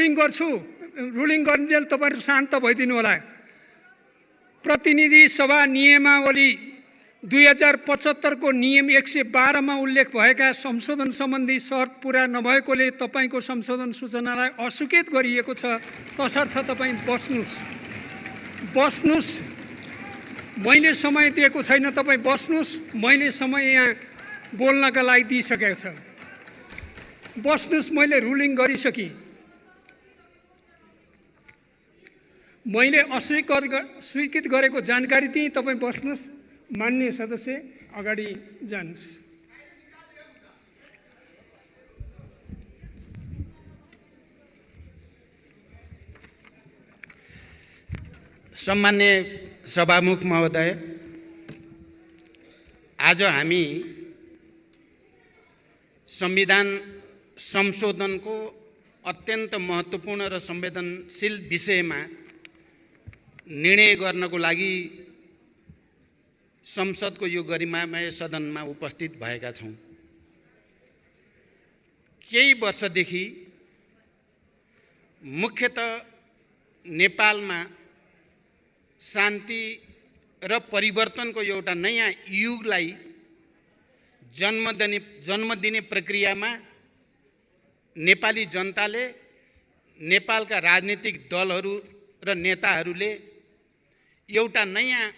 Ruling गर्छु, ruling गर्नेल तपाईहरु शान्त भइदिनु होला। प्रतिनिधि सभा नियमावली 2075 को नियम 112 मा उल्लेख भएका संशोधन सम्बन्धी शर्त पूरा नभएकोले तपाईको संशोधन सूचनालाई अस्वीकृत गरिएको छ। तसर्थ तपाई बस्नुस्। मैले समय दिएको छैन, तपाई बस्नुस्। मैले समय यहाँ बोल्नका लागि दिइसकेको छ। बस्नुस्। मैले रुलिङ गरिसके। मैले अस्वीकृत गरेको जानकारी दिएँ। तपाई बस्नुस्। माननीय सदस्य अगाडि जानुस्। सम्मान्य सभामुख महोदय, आज हामी संविधान संशोधनको अत्यन्त महत्त्वपूर्ण र संवेदनशील विषयमा निर्णय गर्नको लागि संसदको यो गरिमामय सदनमा उपस्थित भएका छौं। केही वर्षदेखि मुख्यतः नेपालमा शान्ति र परिवर्तनको एउटा नयाँ युगलाई जन्म दिने प्रक्रियामा नेपाली जनताले, नेपालका राजनीतिक दलहरू र नेताहरूले एउटा नयाँ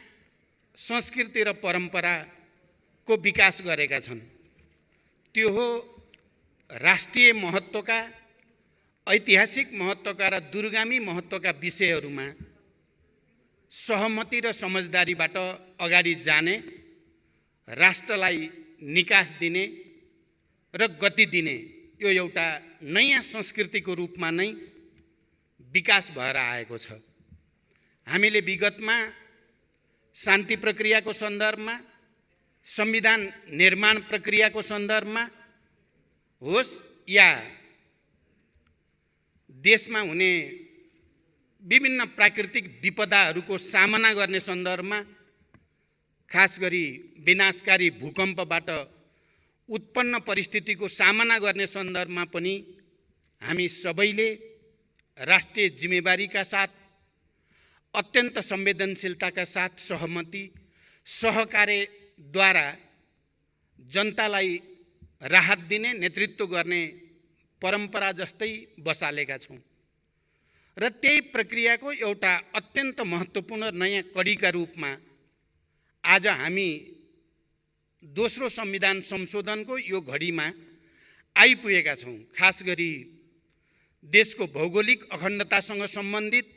संस्कृति र परम्पराको विकास गरेका छन्। त्यो हो राष्ट्रिय महत्त्वका, ऐतिहासिक महत्त्वका र दूरगामी महत्त्वका विषयहरूमा सहमति र समझदारीबाट अगाडि जाने, राष्ट्रलाई निकास दिने र गति दिने यो एउटा नयाँ संस्कृतिको रूपमा नै विकास भएर आएको छ। हामीले विगतमा शान्ति प्रक्रियाको सन्दर्भमा, संविधान निर्माण प्रक्रियाको सन्दर्भमा होस् या देशमा हुने विभिन्न प्राकृतिक विपदाहरूको सामना गर्ने सन्दर्भमा, खास गरी विनाशकारी भूकम्पबाट उत्पन्न परिस्थितिको सामना गर्ने सन्दर्भमा पनि हामी सबैले राष्ट्रिय जिम्मेवारीका साथ, अत्यन्त संवेदनशीलताका साथ सहमति, सहकार्यद्वारा जनतालाई राहत दिने, नेतृत्व गर्ने परम्परा जस्तै बसालेका छौं र त्यही प्रक्रियाको एउटा अत्यन्त महत्त्वपूर्ण नयाँ कडीका रूपमा आज हामी दोस्रो संविधान संशोधनको यो घडीमा आइपुगेका छौं। खास गरी देशको भौगोलिक अखण्डतासँग सम्बन्धित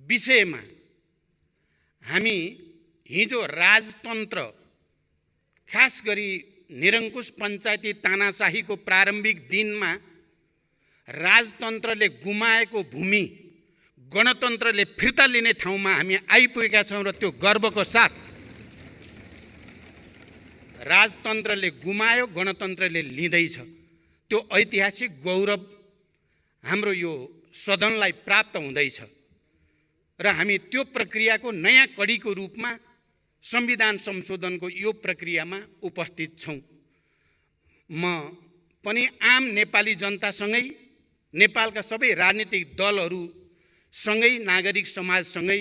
विषयमा हामी हिजो राजतन्त्र, खास गरी निरङ्कुश पञ्चायती तानाशाहीको प्रारम्भिक दिनमा राजतन्त्रले गुमाएको भूमि गणतन्त्रले फिर्ता लिने ठाउँमा हामी आइपुगेका छौं र त्यो गर्वको साथ राजतन्त्रले गुमायो, गणतन्त्रले लिँदैछ। त्यो ऐतिहासिक गौरव हाम्रो यो सदनलाई प्राप्त हुँदैछ र हामी त्यो प्रक्रियाको नयाँ कडीको रूपमा संविधान संशोधनको यो प्रक्रियामा उपस्थित छौं। म पनि आम नेपाली जनतासँगै, नेपालका सबै राजनीतिक दलहरूसँगै, नागरिक समाजसँगै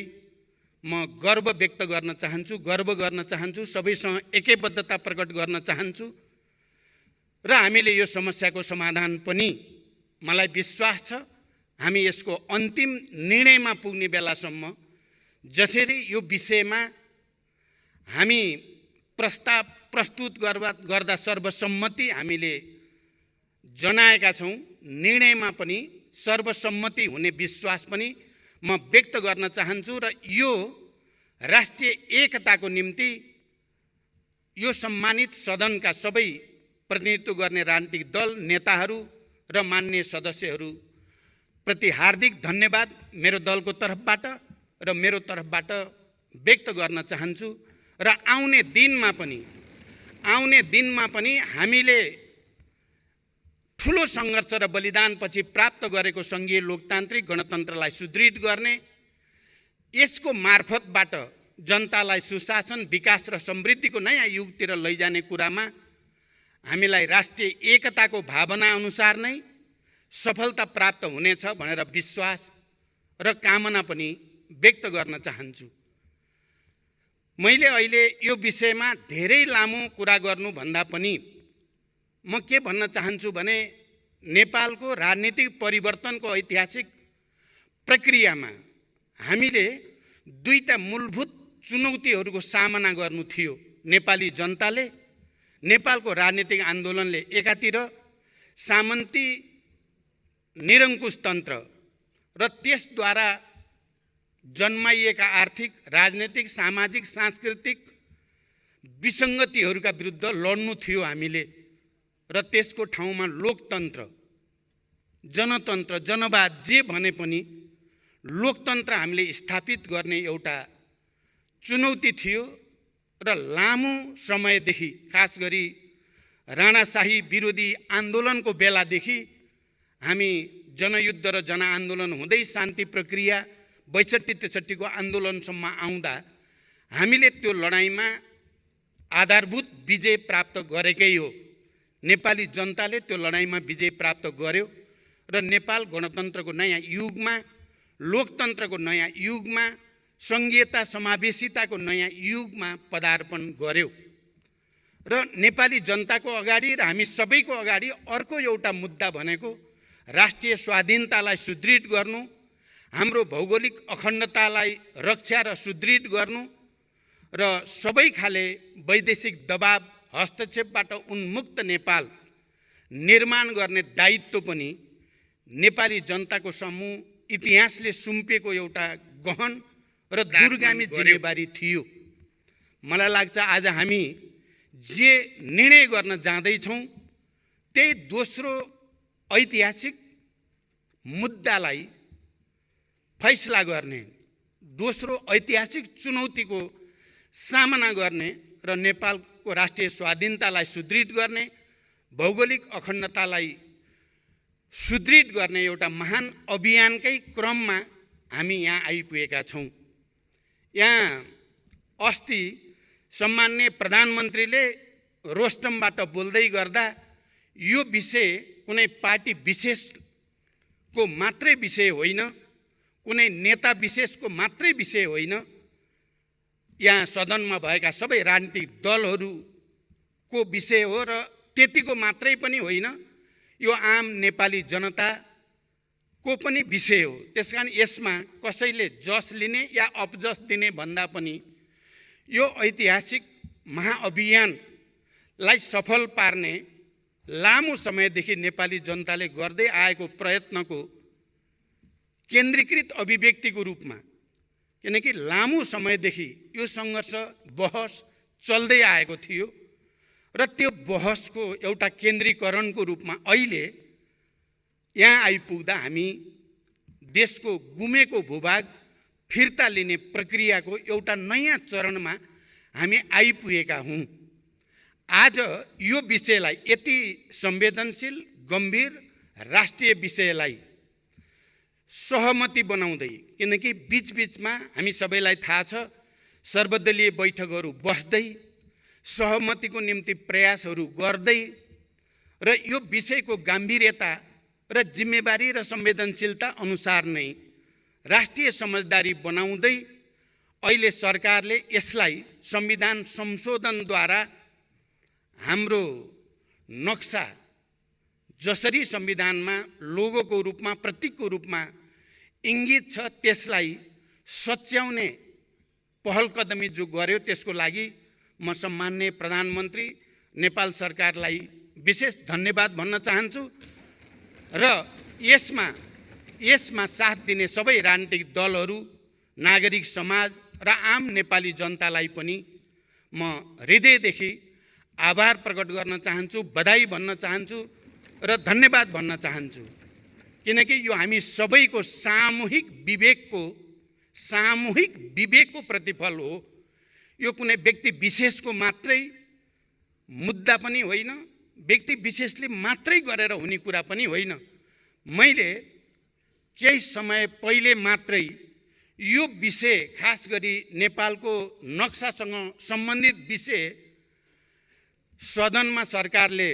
म गर्व व्यक्त गर्न चाहन्छु, सबैसँग एकैबद्धता प्रकट गर्न चाहन्छु र हामीले यो समस्याको समाधान पनि, मलाई विश्वास छ, हामी यसको अन्तिम निर्णयमा पुग्ने बेलासम्म जसरी यो विषयमा हामी प्रस्ताव प्रस्तुत गर्दा सर्वसम्मति हामीले जनाएका छौं, निर्णयमा पनि सर्वसम्मति हुने विश्वास पनि म व्यक्त गर्न चाहन्छु र यो राष्ट्रिय एकताको निम्ति यो सम्मानित सदनका सबै प्रतिनिधित्व गर्ने राजनीतिक दल, नेताहरू र माननीय सदस्यहरू प्रति हार्दिक धन्यवाद मेरो दलको तर्फबाट र मेरो तर्फबाट व्यक्त गर्न चाहन्छु र आउने दिनमा पनि हामीले ठूलो संघर्ष र बलिदानपछि प्राप्त गरेको संघीय लोकतान्त्रिक गणतन्त्रलाई सुदृढ गर्ने, यसको मार्फतबाट जनतालाई सुशासन, विकास र समृद्धिको नयाँ युगतिर लैजाने कुरामा हामीलाई राष्ट्रिय एकताको भावना अनुसार नै सफलता प्राप्त हुनेछ भनेर विश्वास र कामना पनि व्यक्त गर्न चाहन्छु। मैले अहिले यो विषयमा धेरै लामो कुरा गर्नुभन्दा पनि म के भन्न चाहन्छु भने नेपालको राजनीतिक परिवर्तनको ऐतिहासिक प्रक्रियामा हामीले दुईटा मूलभूत चुनौतीहरूको सामना गर्नु थियो। नेपाली जनताले, नेपालको राजनीतिक आन्दोलनले एकातिर सामन्ती निरङ्कुश तन्त्र र त्यसद्वारा जन्माइएका आर्थिक, राजनीतिक, सामाजिक, सांस्कृतिक विसङ्गतिहरूका विरुद्ध लड्नु थियो हामीले र त्यसको ठाउँमा लोकतन्त्र, जनतन्त्र, जनवाद जे भने पनि लोकतन्त्र हामीले स्थापित गर्ने एउटा चुनौती थियो र लामो समयदेखि, खास गरी राणाशाही विरोधी आन्दोलनको बेलादेखि हामी जनयुद्ध र जनआन्दोलन हुँदै शान्ति प्रक्रिया 62-63 को आन्दोलनसम्म आउँदा हामीले त्यो लडाइँमा आधारभूत विजय प्राप्त गरेकै हो। नेपाली जनताले त्यो लडाइँमा विजय प्राप्त गर्यो र नेपाल गणतन्त्रको नयाँ युगमा, लोकतन्त्रको नयाँ युगमा, सङ्घीयता समावेशिताको नयाँ युगमा पदार्पण गर्यो। र नेपाली जनताको अगाडि र हामी सबैको अगाडि अर्को एउटा मुद्दा भनेको राष्ट्रिय स्वाधीनतालाई सुदृढ गर्नु, हाम्रो भौगोलिक अखण्डतालाई रक्षा र सुदृढ गर्नु र सबै खाले वैदेशिक दबाव हस्तक्षेपबाट उन्मुक्त नेपाल निर्माण गर्ने दायित्व पनि नेपाली जनताको समूह इतिहासले सुम्पेको एउटा गहन र दूरगामी जिम्मेवारी थियो। मलाई लाग्छ आज हामी जे निर्णय गर्न जाँदैछौँ त्यही दोस्रो ऐतिहासिक मुद्दालाई फैसला गर्ने, दोस्रो ऐतिहासिक चुनौतीको सामना गर्ने र नेपालको राष्ट्रिय स्वाधीनतालाई सुदृढ गर्ने, भौगोलिक अखण्डतालाई सुदृढ गर्ने एउटा महान अभियानकै क्रममा हामी यहाँ आइपुगेका छौँ। यहाँ अस्ति सम्माननीय प्रधानमन्त्रीले रोस्टमबाट बोल्दै गर्दा यो विषय कुनै पार्टी विशेषको मात्रै विषय होइन, कुनै नेता विशेषको मात्रै विषय होइन, यहाँ सदनमा भएका सबै राजनीतिक दलहरूको विषय हो र त्यतिको मात्रै पनि होइन, यो आम नेपाली जनताको पनि विषय हो। त्यसकारण यसमा कसैले जस लिने या अपजस दिने भन्दा पनि यो ऐतिहासिक महाअभियानलाई सफल पार्ने लामो समयदेखि नेपाली जनताले गर्दै आएको प्रयत्नको केन्द्रीकृत अभिव्यक्तिको रूपमा, किनकि लामो समयदेखि यो सङ्घर्ष बहस चल्दै आएको थियो र त्यो बहसको एउटा केन्द्रीकरणको रूपमा अहिले यहाँ आइपुग्दा हामी देशको गुमेको भूभाग फिर्ता लिने प्रक्रियाको एउटा नयाँ चरणमा हामी आइपुगेका हौँ। आज यो विषयलाई, यति संवेदनशील गम्भीर राष्ट्रिय विषयलाई सहमति बनाउँदै, किनकि बीचबीचमा हामी सबैलाई थाहा छ सर्वदलीय बैठकहरू बस्दै सहमतिको निम्ति प्रयासहरू गर्दै र यो विषयको गाम्भीर्यता र जिम्मेवारी र संवेदनशीलता अनुसार नै राष्ट्रिय समझदारी बनाउँदै अहिले सरकारले यसलाई संविधान संशोधनद्वारा हाम्रो नक्सा जसरी संविधानमा लोगोको रूपमा, प्रतीकको रूपमा इङ्गित छ, त्यसलाई सच्याउने पहल कदमी जो गर्यो त्यसको लागि म सम्माननीय प्रधानमन्त्री नेपाल सरकारलाई विशेष धन्यवाद भन्न चाहन्छु र यसमा साथ दिने सबै राजनीतिक दलहरू, नागरिक समाज र आम नेपाली जनतालाई पनि म हृदयदेखि आभार प्रकट गर्न चाहन्छु, बधाई भन्न चाहन्छु र धन्यवाद भन्न चाहन्छु। किनकि यो हामी सबैको सामूहिक विवेकको प्रतिफल हो। यो कुनै व्यक्ति विशेषको मात्रै मुद्दा पनि होइन, व्यक्ति विशेषले मात्रै गरेर हुने कुरा पनि होइन। मैले केही समय पहिले मात्रै यो विषय, खास गरी नेपालको नक्सासँग सम्बन्धित विषय सदनमा सरकारले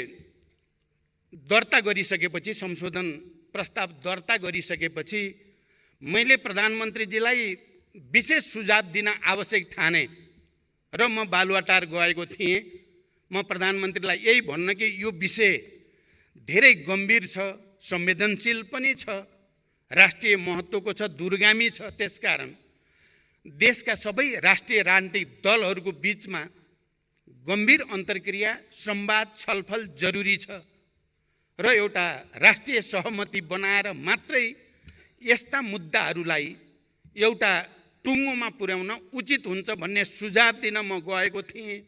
दर्ता गरिसकेपछि, संशोधन प्रस्ताव दर्ता गरिसकेपछि मैले प्रधानमन्त्रीजीलाई विशेष सुझाव दिन आवश्यक ठाने र म बालुवाटार गएको थिएँ। म प्रधानमन्त्रीलाई यही भन्न कि यो विषय धेरै गम्भीर छ, संवेदनशील पनि छ, राष्ट्रिय महत्त्वको छ, दूरगामी छ। त्यसकारण देशका सबै राष्ट्रिय राजनीतिक दलहरूको बीचमा गम्भीर अन्तर्क्रिया, संवाद, छलफल जरुरी छ र एउटा राष्ट्रिय सहमति बनाएर मात्रै यस्ता मुद्दाहरूलाई एउटा टुङ्गोमा पुर्याउन उचित हुन्छ भन्ने सुझाव दिन म गएको थिएँ।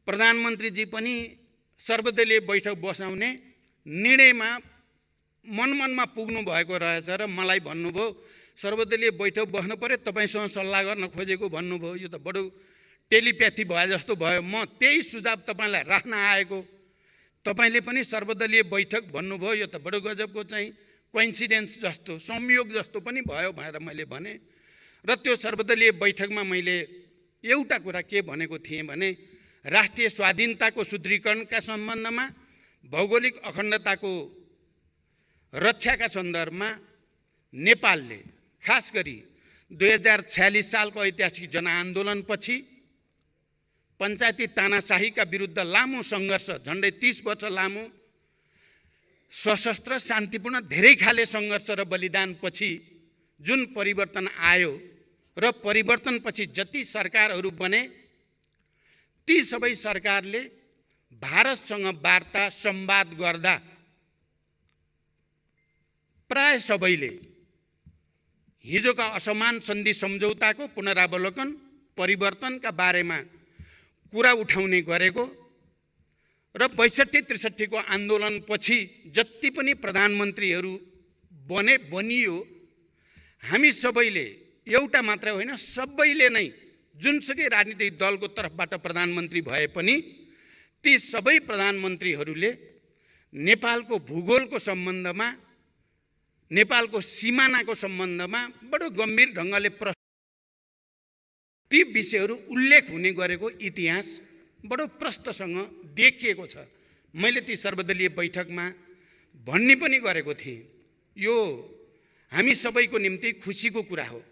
प्रधानमन्त्रीजी पनि सर्वदलीय बैठक बसाउने निर्णयमा मनमनमा पुग्नु भएको रहेछ र मलाई भन्नुभयो सर्वदलीय बैठक बस्नु पर्यो, तपाईँसँग सल्लाह गर्न खोजेको भन्नुभयो। यो त बडो टेलिप्याथी भए जस्तो भयो। म त्यही सुझाव तपाईँलाई राख्न आएको। तपाईँले पनि सर्वदलीय बैठक भन्नुभयो, यो त बडो गजबको चाहिँ कोइन्सिडेन्स जस्तो, संयोग जस्तो पनि भयो भनेर मैले भने। र त्यो सर्वदलीय बैठकमा मैले एउटा कुरा के भनेको थिएँ भने राष्ट्रिय स्वाधीनताको सुदृढीकरणका सम्बन्धमा, भौगोलिक अखण्डताको रक्षाका सन्दर्भमा नेपालले खास गरी 2046 सालको ऐतिहासिक जनआन्दोलनपछि पञ्चायती तानाशाहीका विरुद्ध लामो सङ्घर्ष, झन्डै 30 वर्ष लामो सशस्त्र शान्तिपूर्ण धेरै खाले सङ्घर्ष र बलिदानपछि जुन परिवर्तन आयो र परिवर्तनपछि जति सरकारहरू बने ती सबै सरकारले भारतसँग वार्ता संवाद गर्दा प्राय सबैले हिजोका असमान सन्धि सम्झौताको पुनरावलोकन, परिवर्तनका बारेमा कुरा उठाउने गरेको र 62-63 को आन्दोलनपछि जति पनि प्रधानमन्त्रीहरू बनियो, हामी सबैले एउटा मात्र होइन सबैले नै जुनसुकै राजनीतिक दलको तर्फबाट प्रधानमन्त्री भए पनि ती सबै प्रधानमन्त्रीहरूले नेपालको भूगोलको सम्बन्धमा, नेपालको सिमानाको सम्बन्धमा बडो गम्भीर ढङ्गले ती विषयहरू उल्लेख हुने गरेको इतिहास बडो प्रष्टसँग देखिएको छ। मैले ती सर्वदलीय बैठकमा भन्ने पनि गरेको थिएँ। यो हामी सबैको निम्ति खुसीको कुरा हो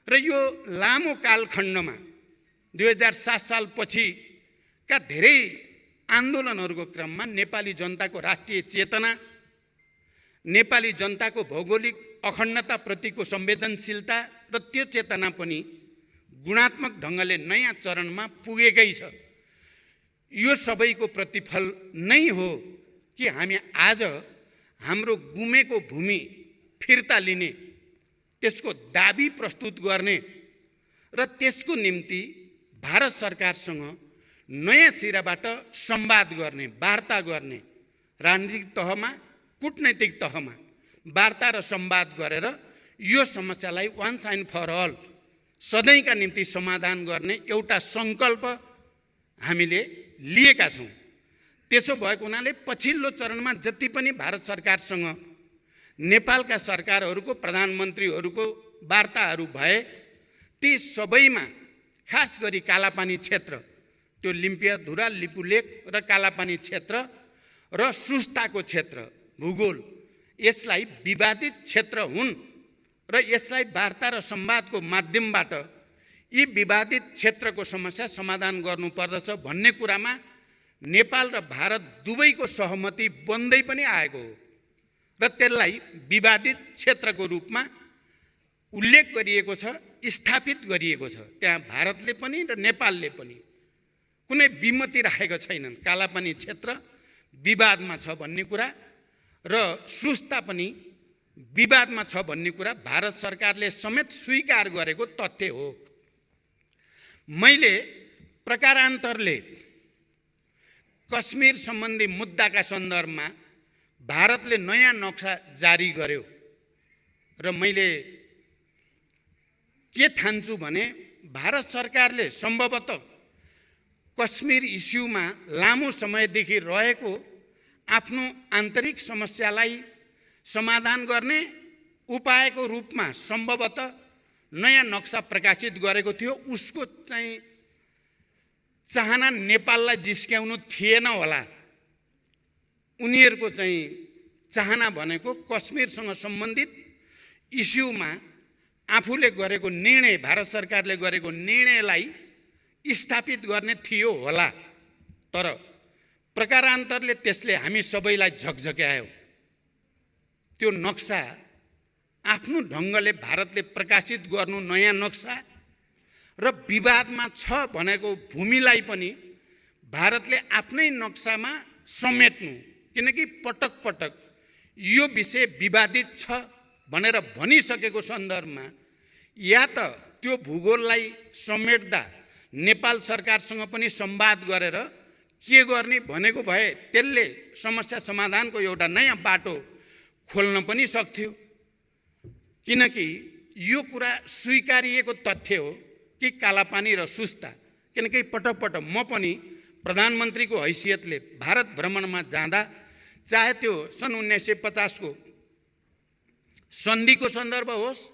र यो लामो कालखण्डमा 2007 सालपछिका धेरै आन्दोलनहरूको क्रममा नेपाली जनताको राष्ट्रिय चेतना, नेपाली जनताको भौगोलिक अखण्डताप्रतिको संवेदनशीलता र त्यो चेतना पनि गुणात्मक ढङ्गले नयाँ चरणमा पुगेकै छ। यो सबैको प्रतिफल नै हो कि हामी आज हाम्रो गुमेको भूमि फिर्ता लिने, त्यसको दाबी प्रस्तुत गर्ने र त्यसको निम्ति भारत सरकारसँग नयाँ सिराबाट संवाद गर्ने, वार्ता गर्ने, राजनीतिक तहमा, कूटनैतिक तहमा वार्ता र संवाद गरेर यो समस्यालाई वान्स एन्ड फर अल सधैँका निम्ति समाधान गर्ने एउटा सङ्कल्प हामीले लिएका छौँ। त्यसो भएको हुनाले पछिल्लो चरणमा जति पनि भारत सरकारसँग नेपालका सरकारहरूको प्रधानमन्त्रीहरूको वार्ताहरू भए ती सबैमा खास गरी कालापानी क्षेत्र, त्यो लिम्पियाधुरा, लिपुलेक र कालापानी क्षेत्र र सुस्ताको क्षेत्र, भूगोल, यसलाई विवादित क्षेत्र हुन् र यसलाई वार्ता र संवादको माध्यमबाट यी विवादित क्षेत्रको समस्या समाधान गर्नुपर्दछ भन्ने कुरामा नेपाल र भारत दुवैको सहमति बन्दै पनि आएको हो र त्यसलाई विवादित क्षेत्रको रूपमा उल्लेख गरिएको छ, स्थापित गरिएको छ। त्यहाँ भारतले पनि र नेपालले पनि कुनै विमति राखेका छैनन्। कालापानी क्षेत्र विवादमा छ भन्ने कुरा र सुस्ता पनि विवादमा छ भन्ने कुरा भारत सरकारले समेत स्वीकार गरेको तथ्य हो। मैले प्रकारान्तरले कश्मीर सम्बन्धी मुद्दाका सन्दर्भमा भारतले नयाँ नक्सा जारी गर्यो र मैले के ठान्छु भने भारत सरकारले सम्भवतः कश्मीर इस्युमा लामो समयदेखि रहेको आफ्नो आन्तरिक समस्यालाई समाधान गर्ने उपायको रूपमा सम्भवतः नयाँ नक्सा प्रकाशित गरेको थियो। उसको चाहिँ चाहना नेपाललाई जिस्क्याउनु थिएन होला। उनीहरूको चाहिँ चाहना भनेको कश्मीरसँग सम्बन्धित इस्युमा आफूले गरेको निर्णय, भारत सरकारले गरेको निर्णयलाई स्थापित गर्ने थियो होला। तर प्रकारान्तरले त्यसले हामी सबैलाई झकझक्यायो। त्यो नक्सा आफ्नो ढङ्गले भारतले प्रकाशित गर्नु, नयाँ नक्सा र विवादमा छ भनेको भूमिलाई पनि भारतले आफ्नै नक्सामा समेट्नु, किनकि पटक पटक यो विषय विवादित छ भनेर भनिसकेको सन्दर्भमा या त त्यो भूगोललाई समेट्दा नेपाल सरकारसँग पनि संवाद गरेर के गर्ने भनेको भए त्यसले समस्या समाधानको एउटा नयाँ बाटो खोल्न पनि सक्थ्यो। किनकि यो कुरा स्वीकारिएको तथ्य हो कि कालापानी र सुस्ता, किनकि पटक पटक म पनि प्रधानमन्त्रीको हैसियतले भारत भ्रमणमा जाँदा, चाहे त्यो सन् 1950 को सन्धिको सन्दर्भ होस्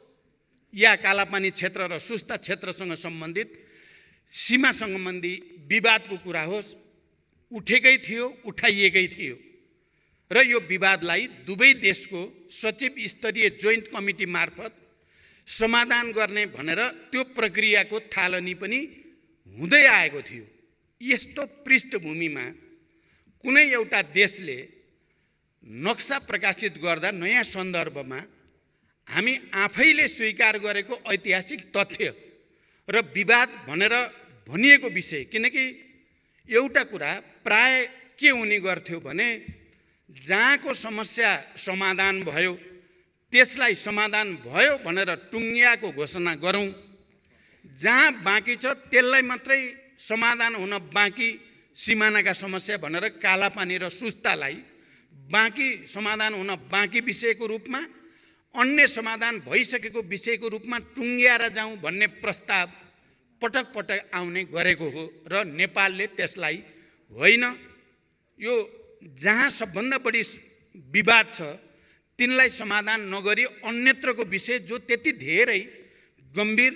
या कालापानी क्षेत्र र सुस्ता क्षेत्रसँग सम्बन्धित सीमा सम्बन्धी विवादको कुरा होस्, उठेकै थियो, उठाइएकै थियो र यो विवादलाई दुवै देशको सचिव स्तरीय जोइन्ट कमिटी मार्फत समाधान गर्ने भनेर त्यो प्रक्रियाको थालनी पनि हुँदै आएको थियो। यस्तो पृष्ठभूमिमा कुनै एउटा देशले नक्सा प्रकाशित गर्दा नयाँ सन्दर्भमा हामी आफैले स्वीकार गरेको ऐतिहासिक तथ्य र विवाद भनेर भनिएको विषय, किनकि एउटा कुरा प्राय के हुने गर्थ्यो भने जहाँको समस्या समाधान भयो त्यसलाई समाधान भयो भनेर टुङ्गियाको घोषणा गरौँ, जहाँ बाँकी छ त्यसलाई मात्रै समाधान हुन बाँकी सिमानाका समस्या भनेर कालापानी र सुस्तालाई बाँकी समाधान हुन बाँकी विषयको रूपमा, अन्य समाधान भइसकेको विषयको रूपमा टुङ्ग्याएर जाउँ भन्ने प्रस्ताव पटक पटक आउने गरेको हो र नेपालले त्यसलाई होइन, यो जहाँ सबभन्दा बढी विवाद छ तिनलाई समाधान नगरी अन्यत्रको विषय जो त्यति धेरै गम्भीर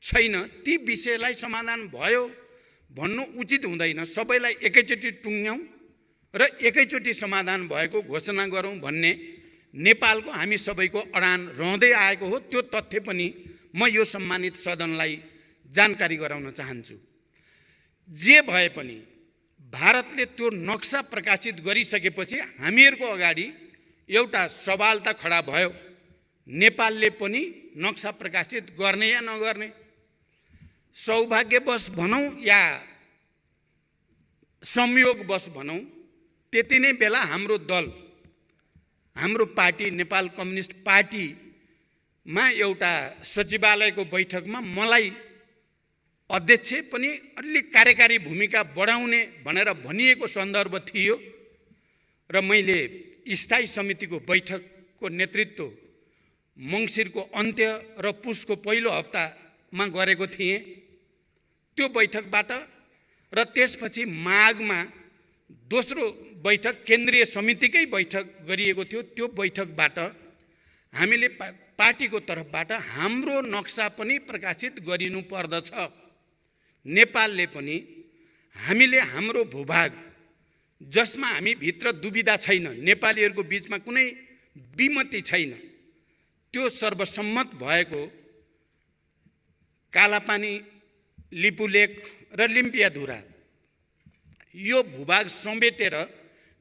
छैन ती विषयलाई समाधान भयो भन्नु उचित हुँदैन। सबैलाई एकैचोटि टुङ्ग्याउँ र एकैचोटि समाधान भएको घोषणा गरौँ भन्ने नेपालको हामी सबैको अडान रहँदै आएको हो। त्यो तथ्य पनि म यो सम्मानित सदनलाई जानकारी गराउन चाहन्छु। जे भए पनि भारतले त्यो नक्सा प्रकाशित गरिसकेपछि हामीहरूको अगाडि एउटा सवाल त खडा भयो, नेपालले पनि नक्सा प्रकाशित गर्ने या नगर्ने। सौभाग्यवश भनौँ या संयोगवश भनौँ, त्यति नै बेला हाम्रो दल, हाम्रो पार्टी नेपाल कम्युनिस्ट पार्टीमा एउटा सचिवालयको बैठकमा मलाई अध्यक्ष पनि अलि कार्यकारी भूमिका बढाउने भनेर भनिएको सन्दर्भ थियो र मैले स्थायी समितिको बैठकको नेतृत्व मङ्सिरको अन्त्य र पुसको पहिलो हप्तामा गरेको थिएँ। त्यो बैठकबाट र त्यसपछि माघमा दोस्रो बैठक केन्द्रीय समितिकै बैठक गरिएको थियो। त्यो बैठकबाट हामीले पार्टीको तर्फबाट हाम्रो नक्सा पनि प्रकाशित गरिनु पर्दछ। नेपालले पनि हामीले हाम्रो भूभाग जसमा हामी भित्र दुविधा छैन, नेपालीहरूको बिचमा कुनै विमति छैन, त्यो सर्वसम्मत भएको कालापानी, लिपुलेक र लिम्पियाधुरा यो भूभाग समेटेर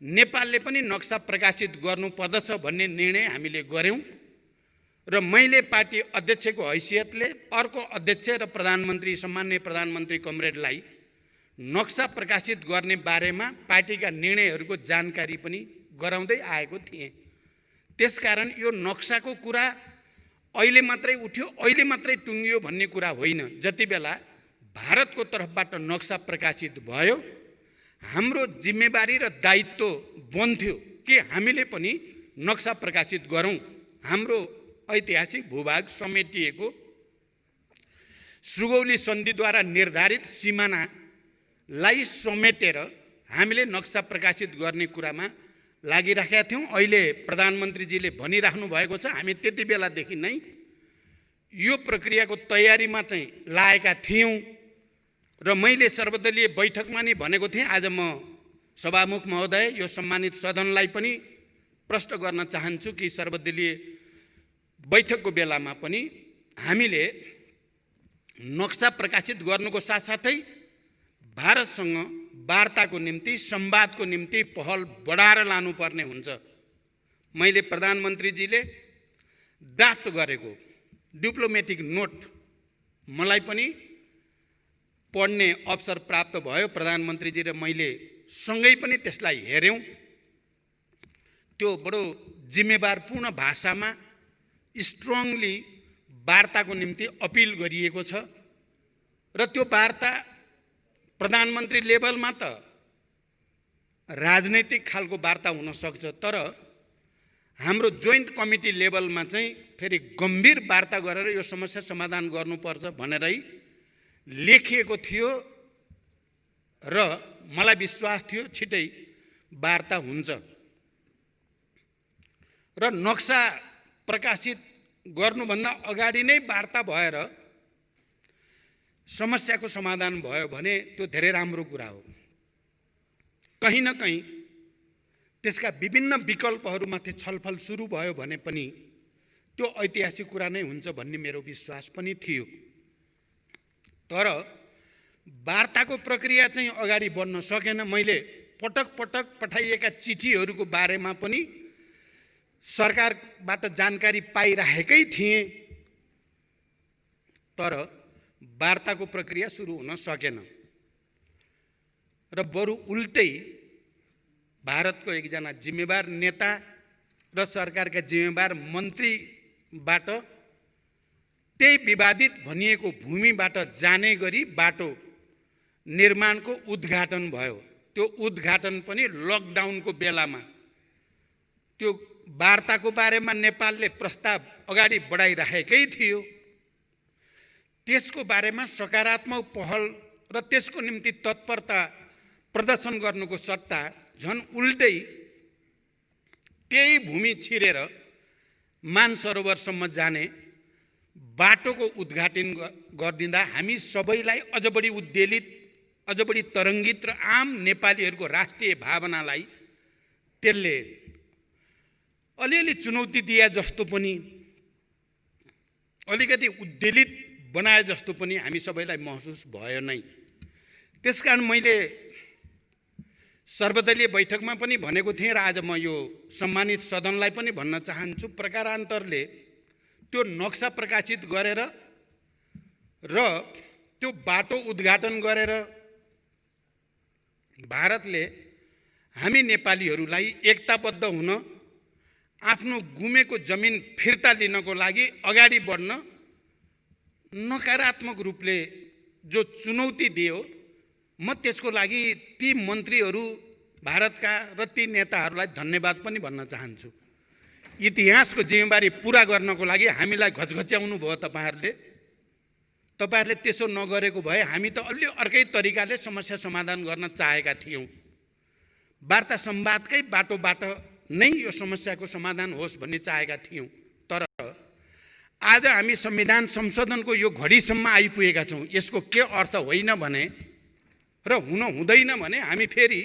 नेपालले पनि नक्सा प्रकाशित गर्नुपर्दछ भन्ने निर्णय हामीले गर्यौँ र मैले पार्टी अध्यक्षको हैसियतले अर्को अध्यक्ष र प्रधानमन्त्री, सम्माननीय प्रधानमन्त्री कमरेडलाई नक्सा प्रकाशित गर्ने बारेमा पार्टीका निर्णयहरूको जानकारी पनि गराउँदै आएको थिएँ। त्यसकारण यो नक्साको कुरा अहिले मात्रै उठ्यो, अहिले मात्रै टुङ्गियो भन्ने कुरा होइन। जति बेला भारतको तर्फबाट नक्सा प्रकाशित भयो हाम्रो जिम्मेवारी र दायित्व बन्थ्यो कि हामीले पनि नक्सा प्रकाशित गरौँ। हाम्रो ऐतिहासिक भूभाग समेटिएको सुगौली सन्धिद्वारा निर्धारित सिमानालाई समेटेर हामीले नक्सा प्रकाशित गर्ने कुरामा लागिराखेका थियौँ। अहिले प्रधानमन्त्रीजीले भनिराख्नु भएको छ, हामी त्यति बेलादेखि नै यो प्रक्रियाको तयारीमा चाहिँ लागेका थियौँ र मैले सर्वदलीय बैठकमा नि भनेको थिएँ। आज म सभामुख महोदय, यो सम्मानित सदनलाई पनि प्रश्न गर्न चाहन्छु कि सर्वदलीय बैठकको बेलामा पनि हामीले नक्सा प्रकाशित गर्नुको साथसाथै भारतसँग वार्ताको निम्ति संवादको निम्ति पहल बढाएर लानुपर्ने हुन्छ। मैले प्रधानमन्त्रीजीले ड्राफ्ट गरेको डिप्लोमेटिक नोट मलाई पनि पढ्ने अवसर प्राप्त भयो। प्रधानमन्त्रीजी र मैले सँगै पनि त्यसलाई हेऱ्यौँ। त्यो बडो जिम्मेवारपूर्ण भाषामा स्ट्रङली वार्ताको निम्ति अपिल गरिएको छ र त्यो वार्ता प्रधानमन्त्री लेभलमा त राजनैतिक खालको वार्ता हुन सक्छ, तर हाम्रो जोइन्ट कमिटी लेभलमा चाहिँ फेरि गम्भीर वार्ता गरेर यो समस्या समाधान गर्नुपर्छ भनेरै लेखिएको थियो र मलाई विश्वास थियो छिटै वार्ता हुन्छ र नक्सा प्रकाशित गर्नुभन्दा अगाडि नै वार्ता भएर समस्याको समाधान भयो भने त्यो धेरै राम्रो कुरा हो। कहीँ न कहीँ त्यसका विभिन्न विकल्पहरूमाथि छलफल सुरु भयो भने पनि त्यो ऐतिहासिक कुरा नै हुन्छ भन्ने मेरो विश्वास पनि थियो। तर वार्ताको प्रक्रिया चाहिँ अगाडि बढ्न सकेन। मैले पटक पटक पठाइएका चिठीहरूको बारेमा पनि सरकारबाट जानकारी पाइरहेकै थिएँ, तर वार्ताको प्रक्रिया सुरु हुन सकेन र बरु उल्टै भारतको एकजना जिम्मेवार नेता र सरकारका जिम्मेवार मन्त्रीबाट त्यही विवादित भनिएको भूमिबाट जाने गरी बाटो निर्माणको उद्घाटन भयो। त्यो उद्घाटन पनि लकडाउनको बेलामा। त्यो वार्ताको बारेमा नेपालले प्रस्ताव अगाडि बढाइरहेकै थियो। त्यसको बारेमा सकारात्मक पहल र त्यसको निम्ति तत्परता प्रदर्शन गर्नुको सट्टा झन् उल्टै त्यही भूमि छिरेर मानसरोवरसम्म जाने बाटोको उद्घाटन गरिदिँदा हामी सबैलाई अझ बढी उद्वेलित, अझ बढी तरङ्गित र आम नेपालीहरूको राष्ट्रिय भावनालाई त्यसले अलिअलि चुनौती दिए जस्तो पनि, अलिकति उद्वेलित बनाए जस्तो पनि हामी सबैलाई महसुस भयो नै। त्यसकारण मैले सर्वदलीय बैठकमा पनि भनेको थिएँ र आज म यो सम्मानित सदनलाई पनि भन्न चाहन्छु, प्रकारान्तरले त्यो नक्सा प्रकाशित गरेर र त्यो बाटो उद्घाटन गरेर भारतले हामी नेपालीहरूलाई एकताबद्ध हुन, आफ्नो गुमेको जमिन फिर्ता लिनको लागि अगाडि बढ्न नकारात्मक रूपले जो चुनौती दियो, म त्यसको लागि ती मन्त्रीहरू भारतका र ती नेताहरूलाई धन्यवाद पनि भन्न चाहन्छु। इतिहासको जिम्मेवारी पुरा गर्नको लागि हामीलाई घचघच्याउनु भयो तपाईँहरूले। तपाईँहरूले त्यसो नगरेको भए हामी त अलि अर्कै तरिकाले समस्या समाधान गर्न चाहेका थियौँ। वार्ता संवादकै बाटोबाट नै यो समस्याको समाधान होस् भन्ने चाहेका थियौँ। तर आज हामी संविधान संशोधनको यो घडीसम्म आइपुगेका छौँ। यसको के अर्थ होइन भने र हुन हुँदैन भने हामी फेरि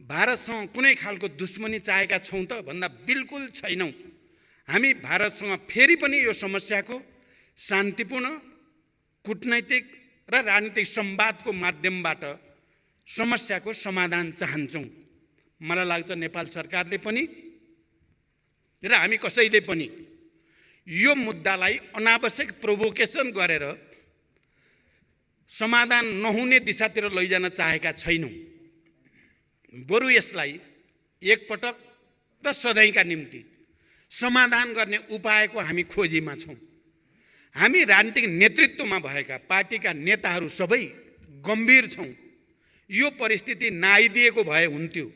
भारतसँग कुनै खालको दुश्मनी चाहेका छौँ त भन्दा बिल्कुल छैनौँ। हामी भारतसँग फेरि पनि यो समस्याको शान्तिपूर्ण कूटनैतिक र राजनीतिक संवादको माध्यमबाट समस्याको समाधान चाहन्छौँ। मलाई लाग्छ नेपाल सरकारले पनि र हामी कसैले पनि यो मुद्दालाई अनावश्यक प्रोभोकेसन गरेर समाधान नहुने दिशातिर लैजान चाहेका छैनौँ। बरु यसलाई एकपटक र सधैँका निम्ति समाधान गर्ने उपायको हामी खोजीमा छौँ। हामी राजनीतिक नेतृत्वमा भएका पार्टीका नेताहरू सबै गम्भीर छौँ। यो परिस्थिति नआइदिएको भए हुन्थ्यो।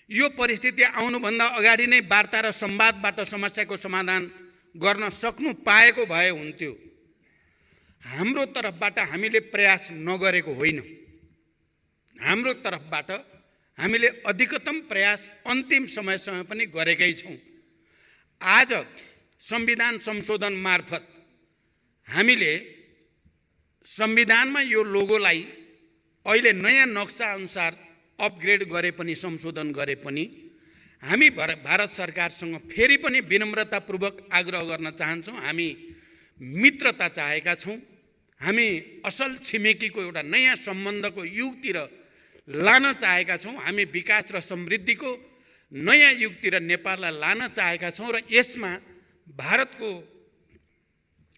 यो परिस्थिति आउनुभन्दा अगाडि नै वार्ता र संवादबाट समस्याको समाधान गर्न सक्नु पाएको भए हुन्थ्यो। हाम्रो तर्फबाट हामीले प्रयास नगरेको होइन। हाम्रो तर्फबाट हामीले अधिकतम प्रयास अन्तिम समयसम्म पनि गरेकै छौँ। आज संविधान संशोधन मार्फत हामीले संविधानमा यो लोगोलाई अहिले नयाँ नक्सा अनुसार अपग्रेड गरे पनि, संशोधन गरे पनि हामी भारत सरकारसँग फेरि पनि विनम्रतापूर्वक आग्रह गर्न चाहन्छौँ। हामी मित्रता चाहेका छौँ। हामी असल छिमेकीको एउटा नयाँ सम्बन्धको युगतिर लान चाहेका छौँ। हामी विकास र समृद्धिको नयाँ युगतिर नेपाललाई लान चाहेका छौँ र यसमा भारतको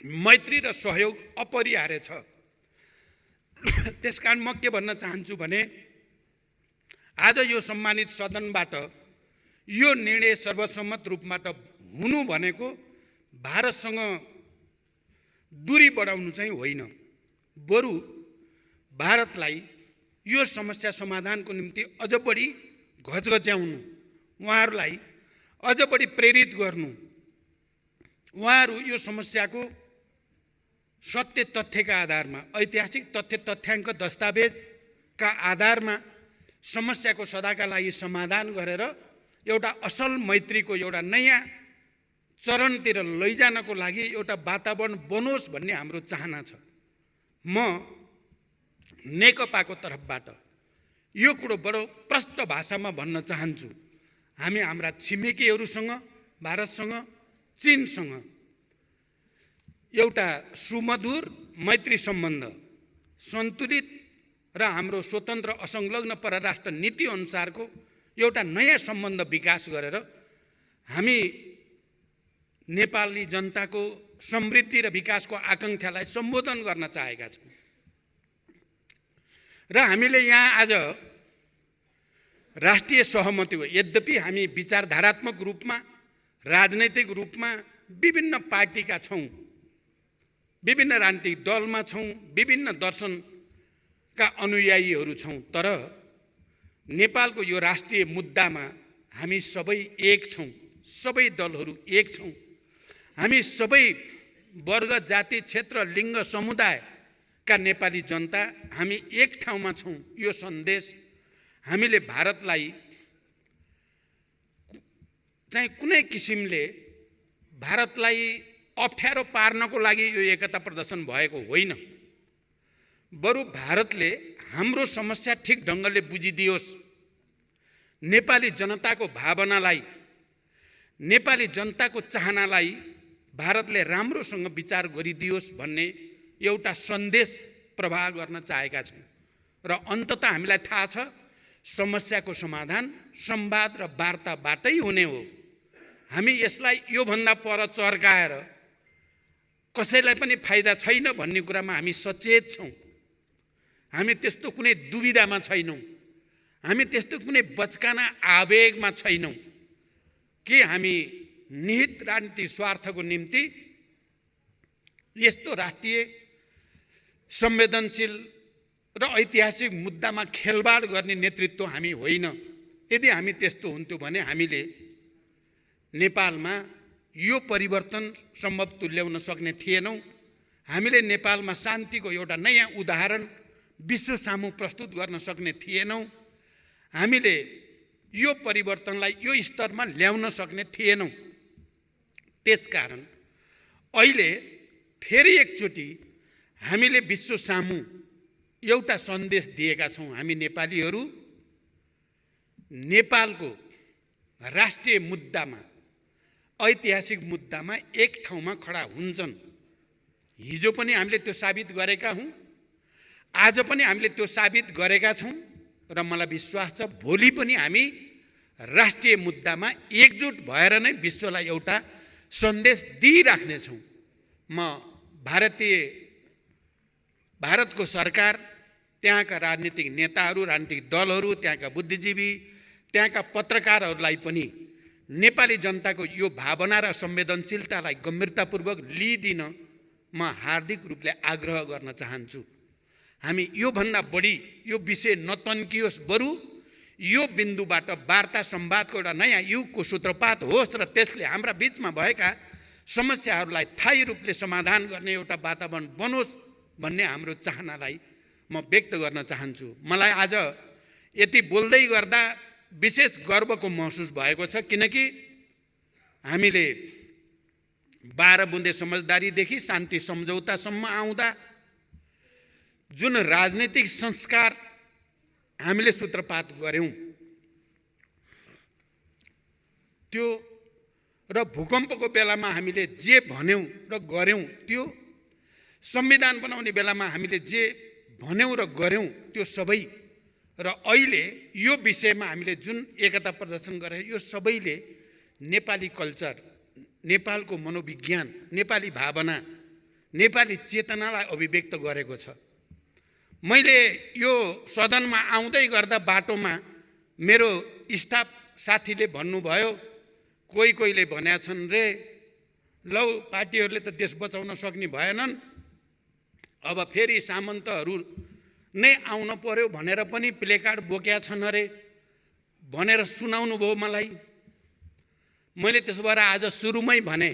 मैत्री र सहयोग अपरिहार्य छ। त्यसकारण म के भन्न चाहन्छु भने आज यो सम्मानित सदनबाट यो निर्णय सर्वसम्मत रूपबाट हुनु भनेको भारतसँग दूरी बढाउनु चाहिँ होइन, बरु भारतलाई यो समस्या समाधानको निम्ति अझ बढी घचघच्याउनु, उहाँहरूलाई अझ बढी प्रेरित गर्नु, उहाँहरू यो समस्याको सत्य तथ्यका आधारमा, ऐतिहासिक तथ्य तथ्याङ्क दस्तावेजका आधारमा समस्याको सदाका लागि समाधान गरेर एउटा असल मैत्रीको एउटा नयाँ चरणतिर लैजानको लागि एउटा वातावरण बनोस् भन्ने हाम्रो चाहना छ। म नेकपाको तर्फबाट यो कुरो बडो प्रष्ट भाषामा भन्न चाहन्छु। हामी हाम्रा छिमेकीहरूसँग, भारतसँग, चीनसँग एउटा सुमधुर मैत्री सम्बन्ध, सन्तुलित र हाम्रो स्वतन्त्र असंलग्न परराष्ट्र नीति अनुसारको एउटा नयाँ सम्बन्ध विकास गरेर हामी नेपाली जनताको समृद्धि र विकासको आकाङ्क्षालाई सम्बोधन गर्न चाहेका छौँ। र हामीले यहाँ आज राष्ट्रिय सहमति हो, यद्यपि हामी विचारधारात्मक रूपमा, राजनैतिक रूपमा विभिन्न पार्टीका छौँ, विभिन्न राजनीतिक दलमा छौँ, विभिन्न दर्शनका अनुयायीहरू छौँ, तर नेपालको यो राष्ट्रिय मुद्दामा हामी सबै एक छौँ, सबै दलहरू एक छौँ। हामी सबै वर्ग, जाति, क्षेत्र, लिङ्ग, समुदायका नेपाली जनता हामी एक ठाउँमा छौँ। यो सन्देश हामीले भारतलाई चाहिँ कुनै किसिमले भारतलाई अप्ठ्यारो पार्नको लागि यो एकता प्रदर्शन भएको होइन, बरु भारतले हाम्रो समस्या ठिक ढङ्गले बुझिदियोस्, नेपाली जनताको भावनालाई, नेपाली जनताको चाहनालाई भारतले राम्रोसँग विचार गरिदियोस् भन्ने एउटा सन्देश प्रवाह गर्न चाहेका छौँ। र अन्ततः हामीलाई थाहा छ समस्याको समाधान संवाद र वार्ताबाटै हुने हो। हामी यसलाई योभन्दा पर चर्काएर कसैलाई पनि फाइदा छैन भन्ने कुरामा हामी सचेत छौँ। हामी त्यस्तो कुनै दुविधामा छैनौँ, हामी त्यस्तो कुनै बचकाना आवेगमा छैनौँ कि हामी निहित राजनीतिक स्वार्थको निम्ति यस्तो राष्ट्रिय संवेदनशील र ऐतिहासिक मुद्दामा खेलबाड गर्ने नेतृत्व हामी होइन। यदि हामी त्यस्तो हुन्थ्यो भने हामीले नेपालमा यो परिवर्तन सम्भव तुल्याउन सक्ने थिएनौँ। हामीले नेपालमा शान्तिको एउटा नयाँ उदाहरण विश्व सामु प्रस्तुत गर्न सक्ने थिएनौँ। हामीले यो परिवर्तनलाई यो स्तरमा ल्याउन सक्ने थिएनौँ। त्यसकारण अहिले फेरि एकचोटि हामीले विश्व सामु एउटा सन्देश दिएका छौँ। हामी नेपालीहरू नेपालको राष्ट्रिय मुद्दामा, ऐतिहासिक मुद्दामा एक ठाउँमा खडा हुन्छन्। हिजो पनि हामीले त्यो साबित गरेका हौँ, आज पनि हामीले त्यो साबित गरेका छौँ र मलाई विश्वास छ भोलि पनि हामी राष्ट्रिय मुद्दामा एकजुट भएर नै विश्वलाई एउटा सन्देश दिइराख्नेछौँ। म भारतको सरकार, त्यहाँका राजनीतिक नेताहरू, राजनीतिक दलहरू, त्यहाँका बुद्धिजीवी, त्यहाँका पत्रकारहरूलाई पनि नेपाली जनताको यो भावना र संवेदनशीलतालाई गम्भीरतापूर्वक लिइदिन म हार्दिक रूपले आग्रह गर्न चाहन्छु। हामी योभन्दा बढी यो विषय नतन्कियोस्, बरु यो बिन्दुबाट वार्ता संवादको एउटा नयाँ युगको सूत्रपात होस् र त्यसले हाम्रा बिचमा भएका समस्याहरूलाई स्थायी रूपले समाधान गर्ने एउटा वातावरण बनोस् भन्ने हाम्रो चाहनालाई म व्यक्त गर्न चाहन्छु। मलाई आज यति बोल्दै गर्दा विशेष गर्वको महसुस भएको छ, किनकि हामीले 12 बुँदे समझदारीदेखि शान्ति सम्झौतासम्म आउँदा जुन राजनीतिक संस्कार हामीले सूत्रपात गर्यौं, त्यो र भूकम्पको बेलामा हामीले जे भन्यौँ र गऱ्यौँ त्यो, संविधान बनाउने बेलामा हामीले जे भन्यौँ र गऱ्यौँ त्यो सबै, र अहिले यो विषयमा हामीले जुन एकता प्रदर्शन गरे यो सबैले नेपाली कल्चर, नेपालको मनोविज्ञान, नेपाली भावना, नेपाली चेतनालाई अभिव्यक्त गरेको छ। मैले यो सदनमा आउँदै गर्दा बाटोमा मेरो स्टाफ साथीले भन्नुभयो, कोहीले भनेका छन् रे, लौ पार्टीहरूले त देश बचाउन सक्ने भएनन्, अब फेरि सामन्तहरू नै आउन पर्यो भनेर पनि प्लेकार्ड बोकेका छन् अरे भनेर सुनाउनु भयो मलाई। मैले त्यसो भएर आज सुरुमै भने,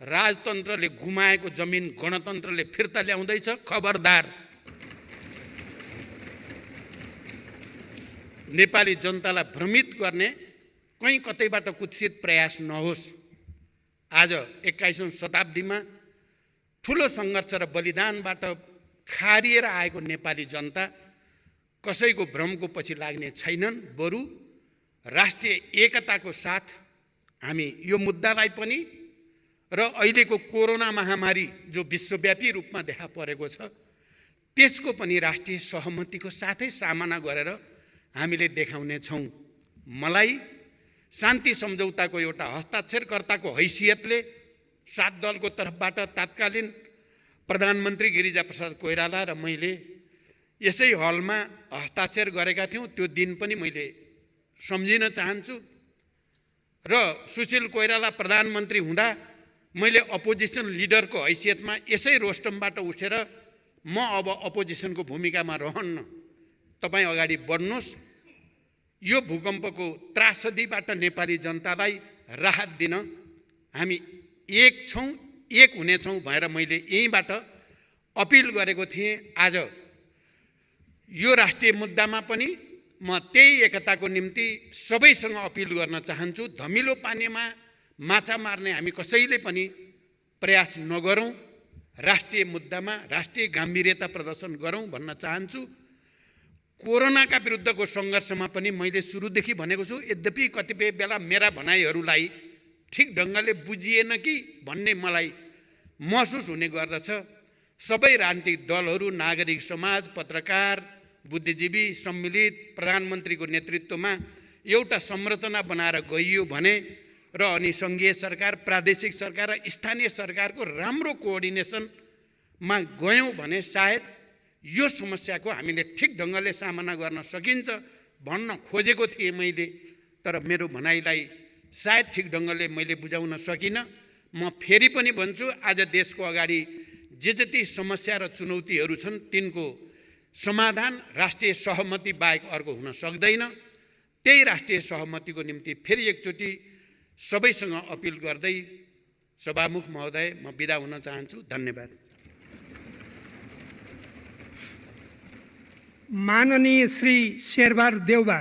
राजतन्त्रले गुमाएको जमिन गणतन्त्रले फिर्ता ल्याउँदैछ, खबरदार। नेपाली जनतालाई भ्रमित गर्ने कहीँ कतैबाट कुत्सित प्रयास नहोस्। आज 21औं शताब्दीमा ठुलो सङ्घर्ष र बलिदानबाट खारिएर आएको नेपाली जनता कसैको भ्रमको पछि लाग्ने छैनन्, बरु राष्ट्रिय एकताको साथ हामी यो मुद्दालाई पनि र अहिलेको कोरोना महामारी जो विश्वव्यापी रूपमा देखा परेको छ त्यसको पनि राष्ट्रिय सहमतिको साथै सामना गरेर हामीले देखाउने छौँ। मलाई शान्ति सम्झौताको एउटा हस्ताक्षरकर्ताको हैसियतले 7 दलको तर्फबाट तत्कालीन प्रधानमन्त्री गिरिजाप्रसाद कोइराला र मैले यसै हलमा हस्ताक्षर गरेका थियौँ। त्यो दिन पनि मैले सम्झिन चाहन्छु। र सुशील कोइराला प्रधानमन्त्री हुँदा मैले अपोजिसन लिडरको हैसियतमा यसै रोस्टमबाट उठेर म अब अपोजिसनको भूमिकामा रहन्न, तपाईँ अगाडि बढ्नुहोस्, यो भूकम्पको त्रासदीबाट नेपाली जनतालाई राहत दिन हामी एक छौँ, एक हुनेछौँ भनेर मैले यहीँबाट अपिल गरेको थिएँ। आज यो राष्ट्रिय मुद्दामा पनि म त्यही एकताको निम्ति सबैसँग अपिल गर्न चाहन्छु। धमिलो पानीमा माछा मार्ने हामी कसैले पनि प्रयास नगरौँ, राष्ट्रिय मुद्दामा राष्ट्रिय गम्भीरता प्रदर्शन गरौँ भन्न चाहन्छु। कोरोनाका विरुद्धको सङ्घर्षमा पनि मैले सुरुदेखि भनेको छु, यद्यपि कतिपय बेला मेरा भनाइहरूलाई ठिक ढङ्गले बुझिएन कि भन्ने मलाई महसुस हुने गर्दछ। सबै राजनीतिक दलहरू, नागरिक समाज, पत्रकार, बुद्धिजीवी सम्मिलित प्रधानमन्त्रीको नेतृत्वमा एउटा संरचना बनाएर गइयो भने र अनि सङ्घीय सरकार, प्रादेशिक सरकार र स्थानीय सरकारको राम्रो कोअर्डिनेसनमा गयौँ भने सायद यो समस्याको हामीले ठिक ढङ्गले सामना गर्न सकिन्छ भन्न खोजेको थिएँ मैले। तर मेरो भनाइलाई सायद ठिक ढङ्गले मैले बुझाउन सकिनँ। म फेरि पनि भन्छु, आज देशको अगाडि जे जति समस्या र चुनौतीहरू छन् तिनको समाधान राष्ट्रिय सहमति बाहेक अर्को हुन सक्दैन। त्यही राष्ट्रिय सहमतिको निम्ति फेरि एकचोटि सबैसँग अपिल गर्दै सभामुख महोदय म बिदा हुन चाहन्छु। धन्यवाद। माननीय श्री शेरबहादुर देउबा